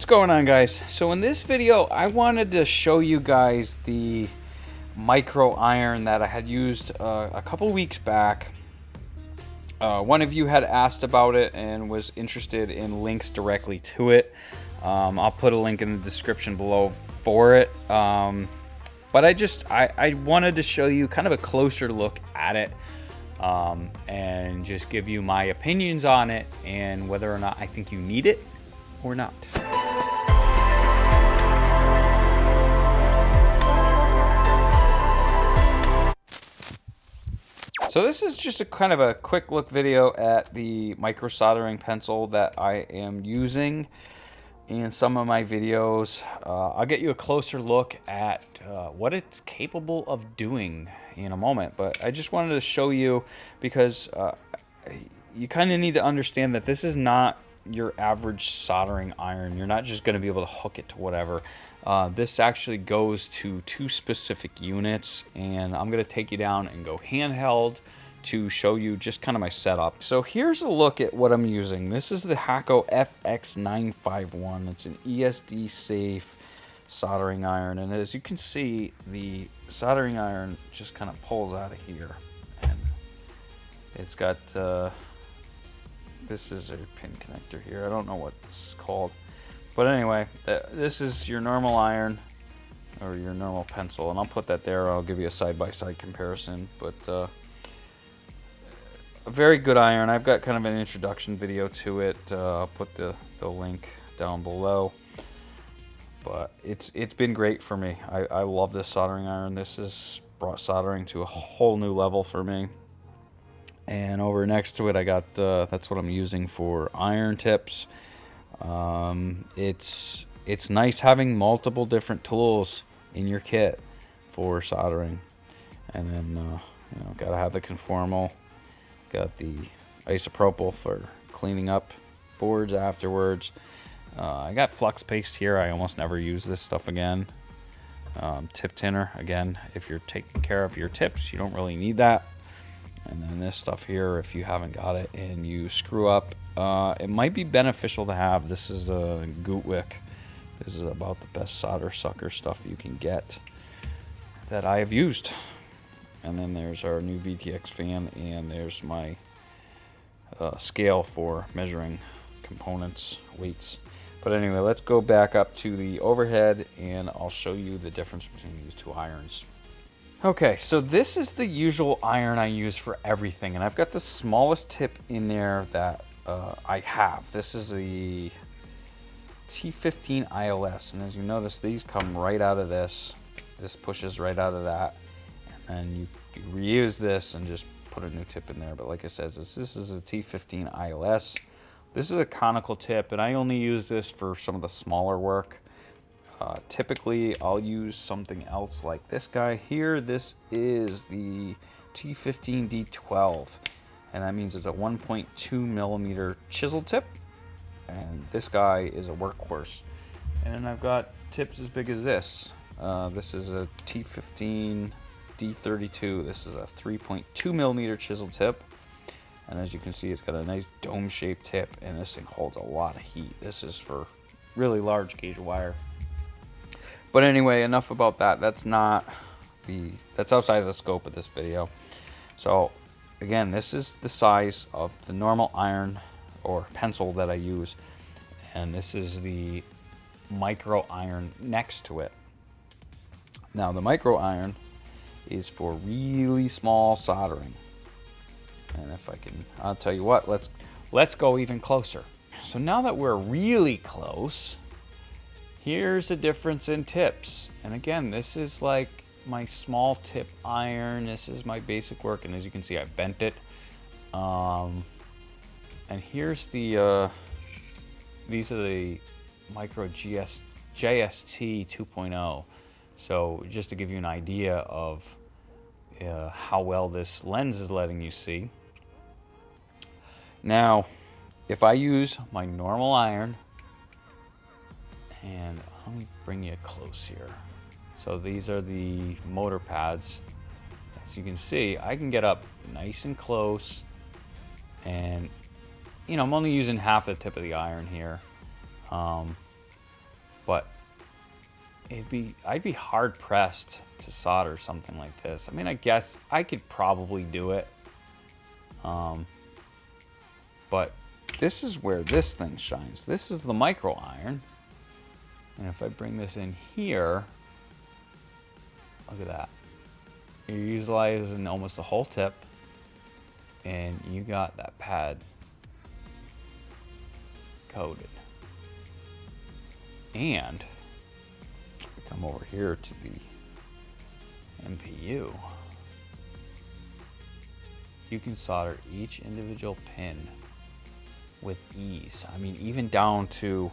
What's going on, guys? So in this video I wanted to show you guys the micro iron that I had used a couple weeks back. One of you had asked about it and was interested in links directly to it. I'll put a link in the description below for it, but I wanted to show you kind of a closer look at it, and just give you my opinions on it and whether or not I think you need it or not. So this is just a kind of a quick look video at the micro soldering pencil that I am using in some of my videos. I'll get you a closer look at what it's capable of doing in a moment, but I just wanted to show you because you kind of need to understand that this is not your average soldering iron. You're not just going to be able to hook it to whatever. This actually goes to two specific units, and I'm going to take you down and go handheld to show you just kind of my setup. So here's a look at what I'm using. This is the Hakko FX-951. It's an ESD safe soldering iron, and as you can see, the soldering iron just kind of pulls out of here, and it's got this is a pin connector here. I don't know what this is called, but anyway, this is your normal iron or your normal pencil, and I'll put that there. I'll give you a side-by-side comparison, but a very good iron. I've got kind of an introduction video to it. I'll put the link down below, but it's been great for me. I love this soldering iron. This has brought soldering to a whole new level for me. And over next to it, I got that's what I'm using for iron tips. It's nice having multiple different tools in your kit for soldering. And then you know, gotta have the conformal. Got the isopropyl for cleaning up boards afterwards. I got flux paste here. I almost never use this stuff again. Tip tinner, again, if you're taking care of your tips, you don't really need that. And then this stuff here, if you haven't got it and you screw up, it might be beneficial to have. This is a Gootwick. This is about the best solder sucker stuff you can get that I have used. And then there's our new VTX fan, and there's my scale for measuring components, weights. But anyway, let's go back up to the overhead, and I'll show you the difference between these two irons. Okay, so this is the usual iron I use for everything, and I've got the smallest tip in there that I have. This is the T15 ILS, and as you notice, these come right out of this. This pushes right out of that, and you reuse this and just put a new tip in there. But like I said, this is a T15 ILS. This is a conical tip, and I only use this for some of the smaller work. Typically, I'll use something else like this guy here. This is the T15 D12, and that means it's a 1.2 millimeter chisel tip, and this guy is a workhorse. And then I've got tips as big as this. This is a T15 D32. This is a 3.2 millimeter chisel tip, and as you can see, it's got a nice dome-shaped tip, and this thing holds a lot of heat. This is for really large gauge wire. But anyway, enough about that. That's outside of the scope of this video. So again, this is the size of the normal iron or pencil that I use, and this is the micro iron next to it. Now the micro iron is for really small soldering, and if I can, I'll tell you what, let's go even closer. So now that we're really close, here's a difference in tips. And again, this is like my small tip iron. This is my basic work, and as you can see, I bent it. And here's the these are the micro JST 2.0. So just to give you an idea of how well this lens is letting you see. Now, if I use my normal iron, and let me bring you close here. So these are the motor pads. As you can see, I can get up nice and close, and you know, I'm only using half the tip of the iron here. I'd be hard pressed to solder something like this. I mean, I guess I could probably do it. But this is where this thing shines. This is the micro iron. And if I bring this in here, look at that. You're utilizing almost the whole tip, and you got that pad coated. And we come over here to the MPU. You can solder each individual pin with ease. I mean, even down to,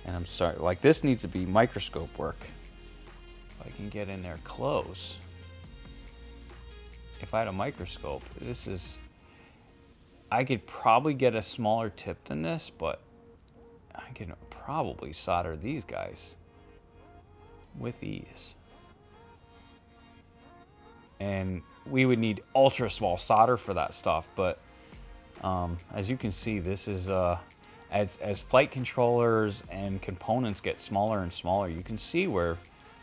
and I'm sorry, like this needs to be microscope work. If I can get in there close. If I had a microscope, this is, I could probably get a smaller tip than this, but I can probably solder these guys with ease. And we would need ultra small solder for that stuff, but as you can see, this is as flight controllers and components get smaller and smaller, you can see where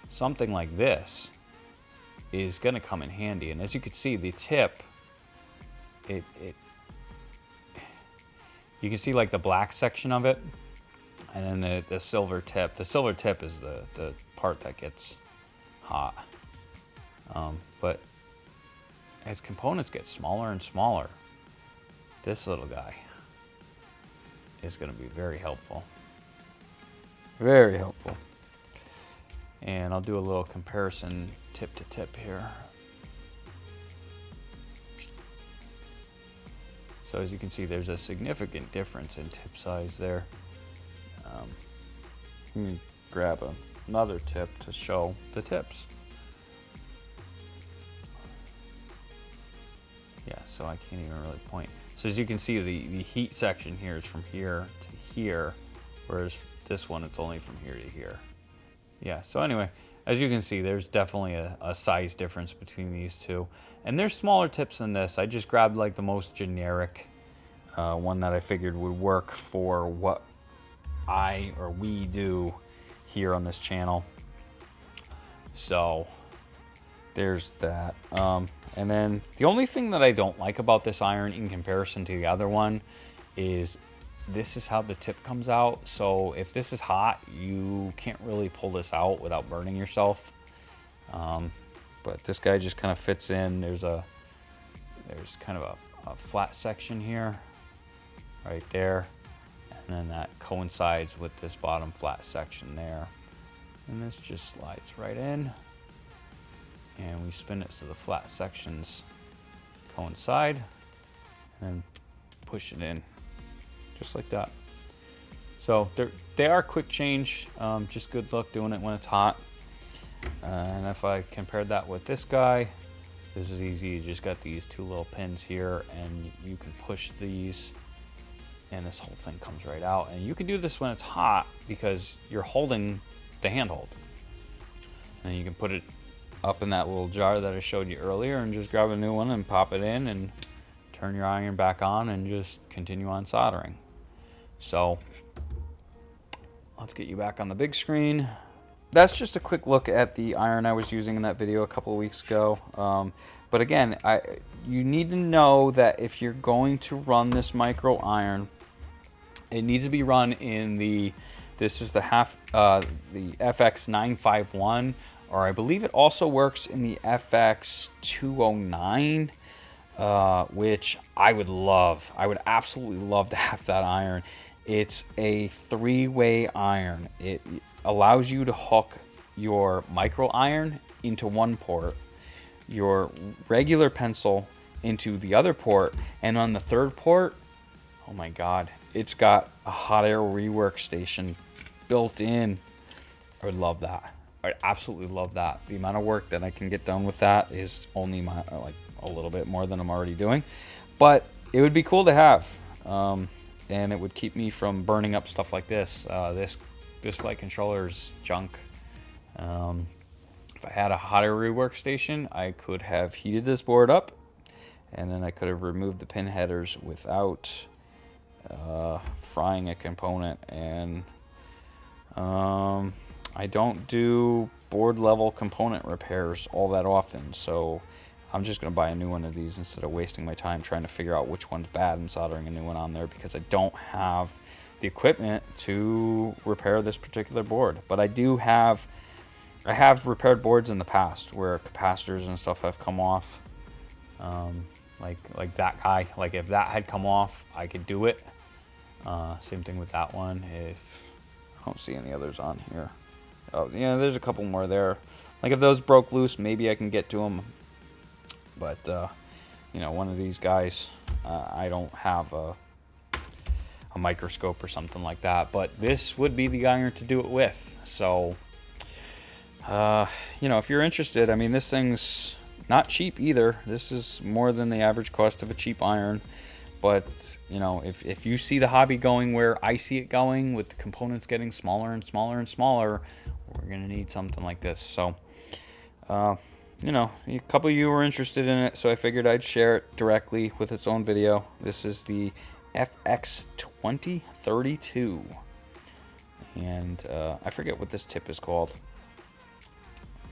something like this is going to come in handy. And as you can see, the tip, you can see like the black section of it, and then the silver tip. The silver tip is the part that gets hot. But as components get smaller and smaller, this little guy is going to be very helpful. Very helpful. And I'll do a little comparison tip to tip here. So as you can see, there's a significant difference in tip size there. Let me grab another tip to show the tips. Yeah, so I can't even really point. So as you can see, the heat section here is from here to here, whereas this one, it's only from here to here. Yeah, so anyway, as you can see, there's definitely a size difference between these two. And there's smaller tips than this. I just grabbed like the most generic one that I figured would work for what we do here on this channel. So there's that. And then the only thing that I don't like about this iron in comparison to the other one is this is how the tip comes out. So if this is hot, you can't really pull this out without burning yourself. But this guy just kind of fits in. There's kind of a flat section here, right there. And then that coincides with this bottom flat section there. And this just slides right in. And we spin it so the flat sections coincide, and push it in just like that. So they are quick change, just good luck doing it when it's hot. And if I compared that with this guy, this is easy. You just got these two little pins here, and you can push these, and this whole thing comes right out. And you can do this when it's hot because you're holding the handhold. And you can put it up in that little jar that I showed you earlier and just grab a new one and pop it in and turn your iron back on and just continue on soldering. So let's get you back on the big screen. That's just a quick look at the iron I was using in that video a couple of weeks ago. But again, you need to know that if you're going to run this micro iron, it needs to be run in this is the FX951, or I believe it also works in the FX209, which I would love. I would absolutely love to have that iron. It's a three-way iron. It allows you to hook your micro iron into one port, your regular pencil into the other port, and on the third port, oh my God, it's got a hot air rework station built in. I would love that. I absolutely love that. The amount of work that I can get done with that is only like a little bit more than I'm already doing, but it would be cool to have, and it would keep me from burning up stuff like this. This flight controller is junk. If I had a hot air rework station, I could have heated this board up, and then I could have removed the pin headers without frying a component. And I don't do board level component repairs all that often, so I'm just going to buy a new one of these instead of wasting my time trying to figure out which one's bad and soldering a new one on there, because I don't have the equipment to repair this particular board. But I have repaired boards in the past where capacitors and stuff have come off. Like that guy, like if that had come off, I could do it. Same thing with that one. If I don't see any others on here. Oh, yeah, there's a couple more there. Like if those broke loose, maybe I can get to them. But, you know, one of these guys, I don't have a microscope or something like that. But this would be the iron to do it with. So, you know, if you're interested, I mean, this thing's not cheap either. This is more than the average cost of a cheap iron. But, you know, if you see the hobby going where I see it going, with the components getting smaller and smaller and smaller, we're going to need something like this. So, you know, a couple of you were interested in it, so I figured I'd share it directly with its own video. This is the FX-2032. And I forget what this tip is called.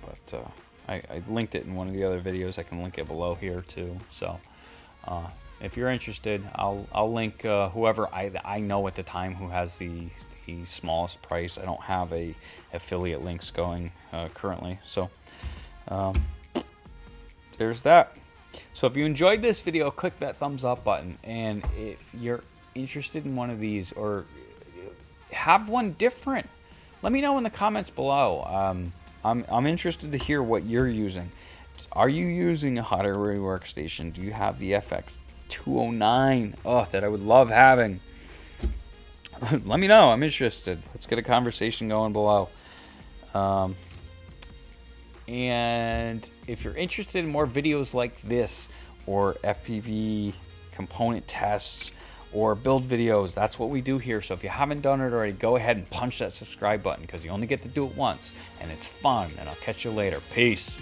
But I linked it in one of the other videos. I can link it below here too. So if you're interested, I'll link whoever I know at the time who has the smallest price. I don't have a affiliate links going currently. So there's that. So if you enjoyed this video, click that thumbs up button. And if you're interested in one of these or have one different, let me know in the comments below. I'm interested to hear what you're using. Are you using a hot air workstation? Do you have the FX-209? Oh, that I would love having. Let me know. I'm interested. Let's get a conversation going below. And if you're interested in more videos like this, or FPV component tests, or build videos, that's what we do here. So if you haven't done it already, go ahead and punch that subscribe button, because you only get to do it once, and it's fun. And I'll catch you later. Peace.